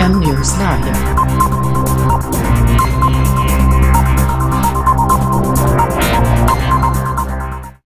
N news live.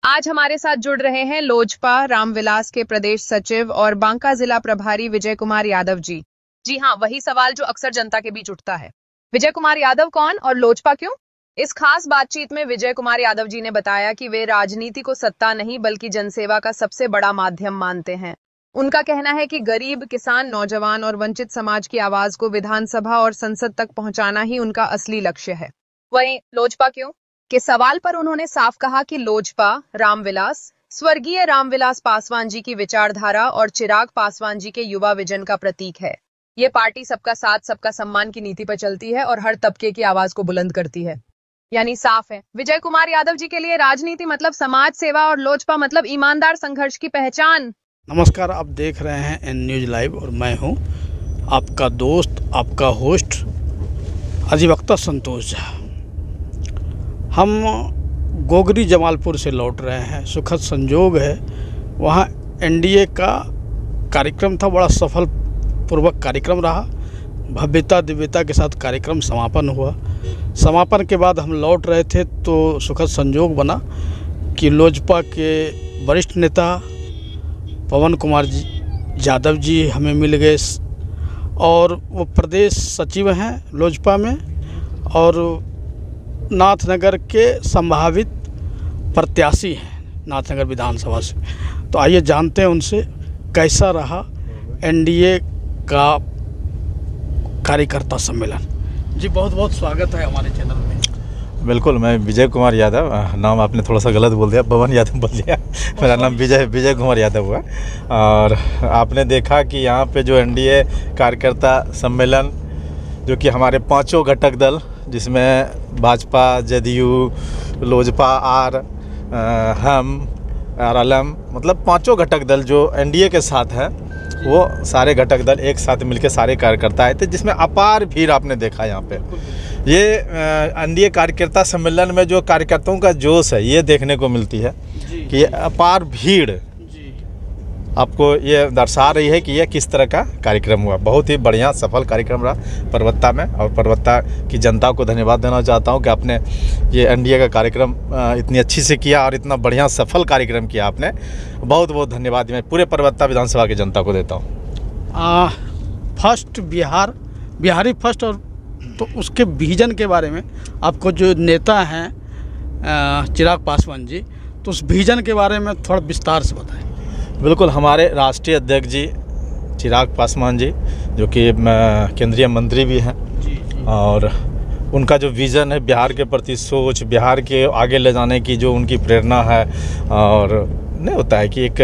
आज हमारे साथ जुड़ रहे हैं लोजपा रामविलास के प्रदेश सचिव और बांका जिला प्रभारी विजय कुमार यादव जी। जी हाँ, वही सवाल जो अक्सर जनता के बीच उठता है, विजय कुमार यादव कौन और लोजपा क्यों? इस खास बातचीत में विजय कुमार यादव जी ने बताया कि वे राजनीति को सत्ता नहीं बल्कि जनसेवा का सबसे बड़ा माध्यम मानते हैं। उनका कहना है कि गरीब, किसान, नौजवान और वंचित समाज की आवाज को विधानसभा और संसद तक पहुंचाना ही उनका असली लक्ष्य है। वहीं लोजपा क्यों के सवाल पर उन्होंने साफ कहा कि लोजपा रामविलास, स्वर्गीय रामविलास पासवान जी की विचारधारा और चिराग पासवान जी के युवा विजन का प्रतीक है। ये पार्टी सबका साथ सबका सम्मान की नीति पर चलती है और हर तबके की आवाज को बुलंद करती है। यानी साफ है, विजय कुमार यादव जी के लिए राजनीति मतलब समाज सेवा और लोजपा मतलब ईमानदार संघर्ष की पहचान। नमस्कार, आप देख रहे हैं एन न्यूज़ लाइव और मैं हूं आपका दोस्त, आपका होस्ट अधिवक्ता संतोष झा। हम गोगरी जमालपुर से लौट रहे हैं। सुखद संजोग है, वहां एनडीए का कार्यक्रम था, बड़ा सफल पूर्वक कार्यक्रम रहा। भव्यता दिव्यता के साथ कार्यक्रम समापन हुआ। समापन के बाद हम लौट रहे थे तो सुखद संजोग बना कि लोजपा के वरिष्ठ नेता पवन कुमार यादव जी हमें मिल गए और वो प्रदेश सचिव हैं लोजपा में और नाथनगर के संभावित प्रत्याशी हैं नाथनगर विधानसभा से। तो आइए जानते हैं उनसे कैसा रहा एनडीए का कार्यकर्ता सम्मेलन। जी बहुत बहुत स्वागत है हमारे चैनल में। बिल्कुल, मैं विजय कुमार यादव, नाम आपने थोड़ा सा गलत बोल दिया, पवन यादव बोल दिया। मेरा नाम विजय कुमार यादव हुआ। और आपने देखा कि यहाँ पे जो एनडीए कार्यकर्ता सम्मेलन जो कि हमारे पांचों घटक दल जिसमें भाजपा, जदयू, लोजपा, हम RLM मतलब पांचों घटक दल जो एनडीए के साथ हैं, वो सारे घटक दल एक साथ मिलकर सारे कार्यकर्ता आए थे, जिसमें अपार भीड़ आपने देखा। यहाँ पे ये एनडीए कार्यकर्ता सम्मेलन में जो कार्यकर्ताओं का जोश है ये देखने को मिलती है कि ये अपार भीड़ आपको ये दर्शा रही है कि ये किस तरह का कार्यक्रम हुआ। बहुत ही बढ़िया सफल कार्यक्रम रहा परबत्ता में, और परबत्ता की जनता को धन्यवाद देना चाहता हूँ कि आपने ये एनडीए का कार्यक्रम इतनी अच्छी से किया और इतना बढ़िया सफल कार्यक्रम किया आपने। बहुत बहुत धन्यवाद मैं पूरे परबत्ता विधानसभा की जनता को देता हूँ। फर्स्ट बिहारी फर्स्ट, और तो उसके विजन के बारे में आपको जो नेता हैं चिराग पासवान जी, तो उस विजन के बारे में थोड़ा विस्तार से बताएं। बिल्कुल, हमारे राष्ट्रीय अध्यक्ष जी चिराग पासवान जी जो कि केंद्रीय मंत्री भी हैं, और उनका जो विज़न है बिहार के प्रति सोच, बिहार के आगे ले जाने की जो उनकी प्रेरणा है, और नहीं होता है कि एक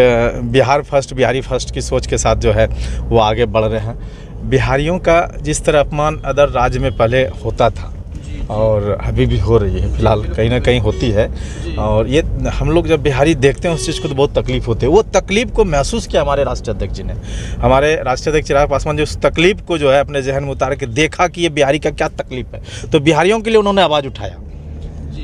बिहारी फर्स्ट की सोच के साथ जो है वो आगे बढ़ रहे हैं। बिहारियों का जिस तरह अपमान अदर राज्य में पहले होता था और अभी भी हो रही है, फिलहाल कहीं ना कहीं होती है, और ये हम लोग जब बिहारी देखते हैं उस चीज़ को तो बहुत तकलीफ़ होती है। वो तकलीफ़ को महसूस किया हमारे राष्ट्रीय अध्यक्ष जी ने। हमारे राष्ट्रीय अध्यक्ष चिराग पासवान जी उस तकलीफ़ को जो है अपने जहन में उतार के देखा कि ये बिहारी का क्या तकलीफ़ है, तो बिहारियों के लिए उन्होंने आवाज़ उठाया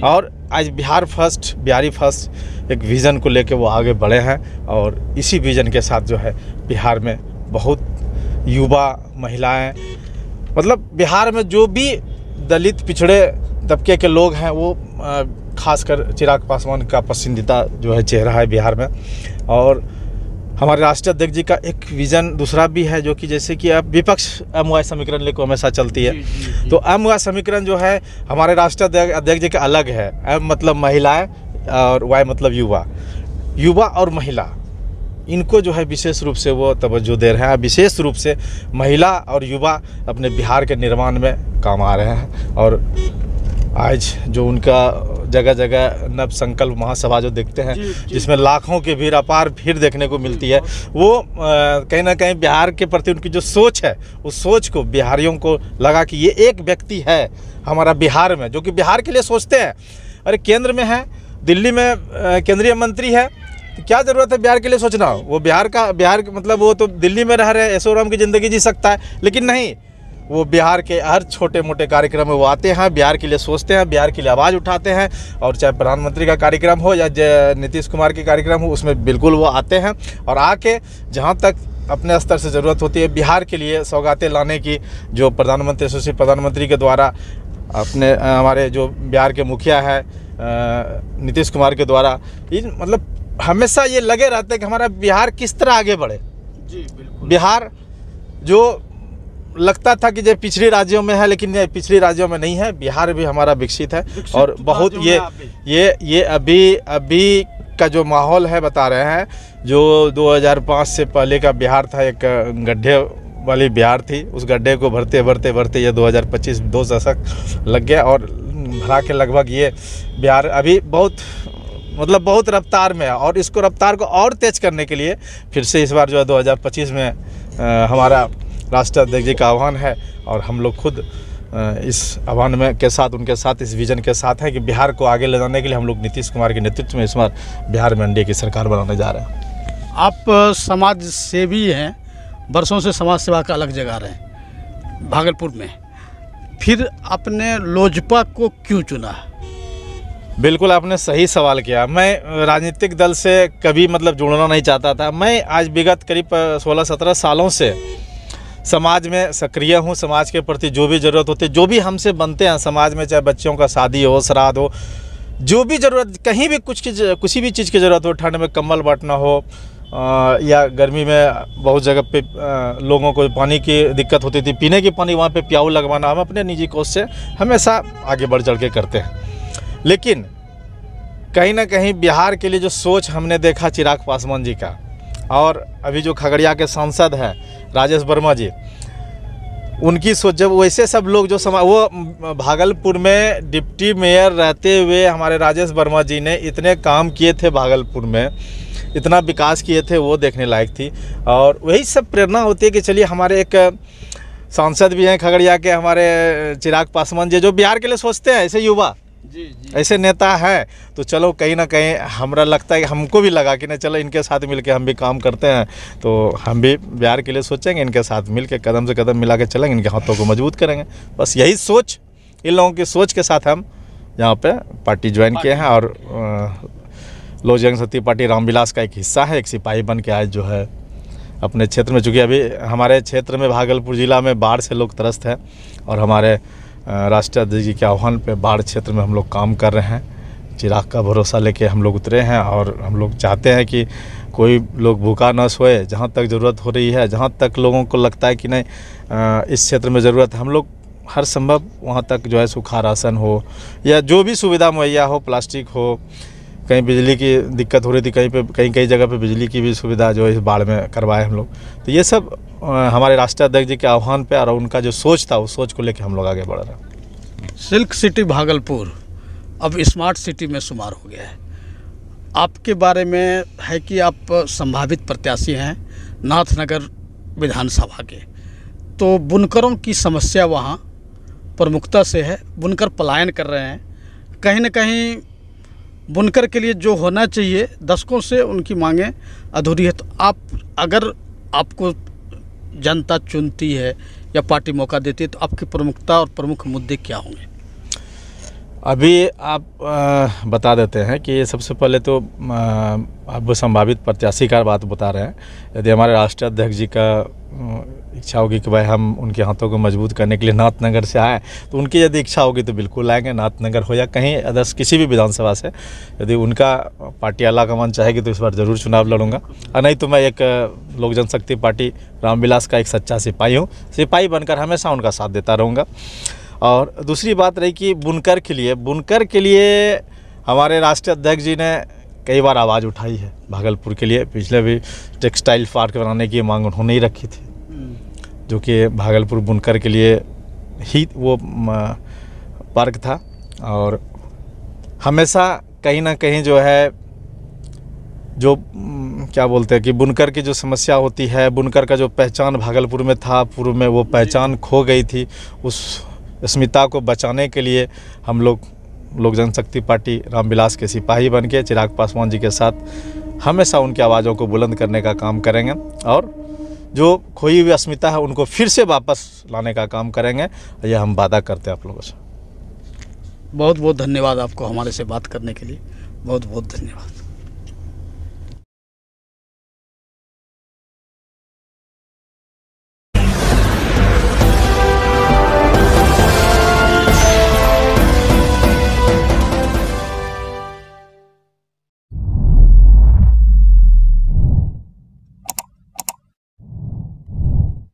और आज बिहारी फर्स्ट एक विज़न को लेकर वो आगे बढ़े हैं। और इसी विज़न के साथ जो है बिहार में बहुत युवा, महिलाएँ, मतलब बिहार में जो भी दलित पिछड़े तबके के लोग हैं वो खासकर चिराग पासवान का पसंदीदा जो है चेहरा है बिहार में। और हमारे राष्ट्रीय अध्यक्ष जी का एक विज़न दूसरा भी है जो कि जैसे कि अब विपक्ष MY समीकरण लेकर हमेशा चलती है, तो MY समीकरण जो है हमारे राष्ट्रीय अध्यक्ष जी का अलग है। M मतलब महिलाएं और Y मतलब युवा और महिला, इनको जो है विशेष रूप से वो तवज्जो दे रहे हैं। विशेष रूप से महिला और युवा अपने बिहार के निर्माण में काम आ रहे हैं। और आज जो उनका जगह जगह नव संकल्प महासभा जो देखते हैं जिसमें लाखों की भीड़, अपार भीड़ देखने को मिलती है, वो कहीं ना कहीं बिहार के प्रति उनकी जो सोच है उस सोच को बिहारियों को लगा कि ये एक व्यक्ति है हमारा बिहार में जो कि बिहार के लिए सोचते हैं। अरे केंद्र में है, दिल्ली में केंद्रीय मंत्री है, तो क्या ज़रूरत है बिहार के लिए सोचना? वो बिहार मतलब वो तो दिल्ली में रह रहे ऐशो आराम की ज़िंदगी जी सकता है, लेकिन नहीं, वो बिहार के हर छोटे मोटे कार्यक्रम में वो आते हैं, बिहार के लिए सोचते हैं, बिहार के लिए आवाज़ उठाते हैं। और चाहे प्रधानमंत्री का कार्यक्रम हो या नीतीश कुमार के कार्यक्रम हो, उसमें बिल्कुल वो आते हैं और आके जहाँ तक अपने स्तर से ज़रूरत होती है। बिहार के लिए सौगातें लाने की जो प्रधानमंत्री, यशस्वी प्रधानमंत्री के द्वारा अपने हमारे जो बिहार के मुखिया है नीतीश कुमार के द्वारा, इन मतलब हमेशा ये लगे रहते हैं कि हमारा बिहार किस तरह आगे बढ़े। जी बिल्कुल। बिहार जो लगता था कि जो पिछड़े राज्यों में है, लेकिन ये पिछड़े राज्यों में नहीं है, बिहार भी हमारा विकसित है। और बहुत ये अभी का जो माहौल है बता रहे हैं, जो 2005 से पहले का बिहार था, एक गड्ढे वाली बिहार थी, उस गड्ढे को भरते भरते भरते ये 2025 2 दशक लग गया और भरा के लगभग ये बिहार अभी बहुत रफ्तार में है। और इसको रफ्तार को और तेज करने के लिए फिर से इस बार जो है 2025 में हमारा राष्ट्रीय अध्यक्ष जी का आह्वान है और हम लोग खुद इस आह्वान में के साथ उनके साथ इस विजन के साथ हैं कि बिहार को आगे ले जाने के लिए हम लोग नीतीश कुमार के नेतृत्व में इस बार बिहार में एनडीए की सरकार बनाने जा रहे हैं। आप समाज सेवी हैं, बरसों से समाज सेवा का अलग जगह रहे हैं भागलपुर में, फिर आपने लोजपा को क्यों चुना? बिल्कुल, आपने सही सवाल किया। मैं राजनीतिक दल से कभी जुड़ना नहीं चाहता था। मैं आज विगत करीब 16-17 सालों से समाज में सक्रिय हूँ। समाज के प्रति जो भी ज़रूरत होती है, जो भी हमसे बनते हैं समाज में, चाहे बच्चों का शादी हो, श्राद्ध हो, जो भी ज़रूरत, कहीं भी किसी भी चीज़ की ज़रूरत हो, ठंड में कंबल बांटना हो या गर्मी में बहुत जगह पे लोगों को पानी की दिक्कत होती थी, पीने की पानी, वहाँ पे प्याऊ लगवाना, हम अपने निजी कोष से हमेशा आगे बढ़ चढ़ के करते हैं। लेकिन कहीं ना कहीं बिहार के लिए जो सोच हमने देखा चिराग पासवान जी का, और अभी जो खगड़िया के सांसद हैं राजेश वर्मा जी, उनकी सोच, जब वैसे सब लोग जो वो भागलपुर में डिप्टी मेयर रहते हुए हमारे राजेश वर्मा जी ने इतने काम किए थे, भागलपुर में इतना विकास किए थे, वो देखने लायक थी। और वही सब प्रेरणा होती है कि चलिए हमारे एक सांसद भी हैं खगड़िया के, हमारे चिराग पासवान जी, जो बिहार के लिए सोचते हैं, ऐसे युवा ऐसे नेता है, तो चलो कहीं ना कहीं हमरा लगता है कि हमको भी लगा कि नहीं, चलो इनके साथ मिलके हम भी काम करते हैं, तो हम भी बिहार के लिए सोचेंगे, इनके साथ मिलके कदम से कदम मिला के चलेंगे, इनके हाथों को मजबूत करेंगे। बस यही सोच, इन लोगों की सोच के साथ हम यहाँ पे पार्टी ज्वाइन किए हैं। और लोक जनशक्ति पार्टी रामविलास का एक हिस्सा है, एक सिपाही बन के आज जो है अपने क्षेत्र में, चूँकि अभी हमारे क्षेत्र में भागलपुर ज़िला में बाढ़ से लोग त्रस्त हैं और हमारे राष्ट्रीय अध्यक्ष जी के आह्वान पे बाढ़ क्षेत्र में हम लोग काम कर रहे हैं। चिराग का भरोसा लेके हम लोग उतरे हैं और हम लोग चाहते हैं कि कोई लोग भूखा न सोए। जहाँ तक ज़रूरत हो रही है, जहाँ तक लोगों को लगता है कि नहीं इस क्षेत्र में ज़रूरत है, हम लोग हर संभव वहाँ तक जो है सूखा राशन हो या जो भी सुविधा मुहैया हो, प्लास्टिक हो, कहीं बिजली की दिक्कत हो रही थी, कई जगह पे बिजली की भी सुविधा जो है इस बाढ़ में करवाए हम लोग। तो ये सब हमारे राष्ट्रीय अध्यक्ष जी के आह्वान पे और उनका जो सोच था, उस सोच को लेकर हम लोग आगे बढ़ रहे हैं। सिल्क सिटी भागलपुर अब स्मार्ट सिटी में शुमार हो गया है। आपके बारे में है कि आप संभावित प्रत्याशी हैं नाथनगर विधानसभा के, तो बुनकरों की समस्या वहाँ प्रमुखता से है। बुनकर पलायन कर रहे हैं, कहीं ना कहीं बुनकर के लिए जो होना चाहिए दशकों से उनकी मांगें अधूरी है। तो आप, अगर आपको जनता चुनती है या पार्टी मौका देती है, तो आपकी प्रमुखता और प्रमुख मुद्दे क्या होंगे? अभी आप बता देते हैं कि सबसे पहले तो आप संभावित प्रत्याशी का बात बता रहे हैं। यदि हमारे राष्ट्रीय अध्यक्ष जी का इच्छा होगी कि भाई हम उनके हाथों को मजबूत करने के लिए नाथनगर से आए, तो उनकी यदि इच्छा होगी तो बिल्कुल आएंगे। नाथनगर हो या कहीं अदर्स किसी भी विधानसभा से, यदि उनका पार्टी आलाकमान चाहेगी तो इस बार ज़रूर चुनाव लड़ूंगा। और नहीं तो मैं एक लोक जनशक्ति पार्टी रामविलास का एक सच्चा सिपाही हूँ, सिपाही बनकर हमेशा उनका साथ देता रहूँगा। और दूसरी बात रही कि बुनकर के लिए हमारे राष्ट्रीय अध्यक्ष जी ने कई बार आवाज़ उठाई है भागलपुर के लिए। पिछले भी टेक्सटाइल पार्क बनाने की मांग उन्होंने ही रखी थी, जो कि भागलपुर बुनकर के लिए ही वो पार्क था। और हमेशा कहीं ना कहीं जो है, जो क्या बोलते हैं कि बुनकर की जो समस्या होती है, बुनकर का जो पहचान भागलपुर में था, पूर्व में वो पहचान खो गई थी। उस अस्मिता को बचाने के लिए हम लोक जनशक्ति पार्टी रामविलास के सिपाही बन के चिराग पासवान जी के साथ हमेशा उनकी आवाज़ों को बुलंद करने का काम करेंगे और जो खोई हुई अस्मिता है उनको फिर से वापस लाने का काम करेंगे। यह हम वादा करते हैं आप लोगों से। बहुत बहुत धन्यवाद आपको हमारे से बात करने के लिए, बहुत बहुत धन्यवाद।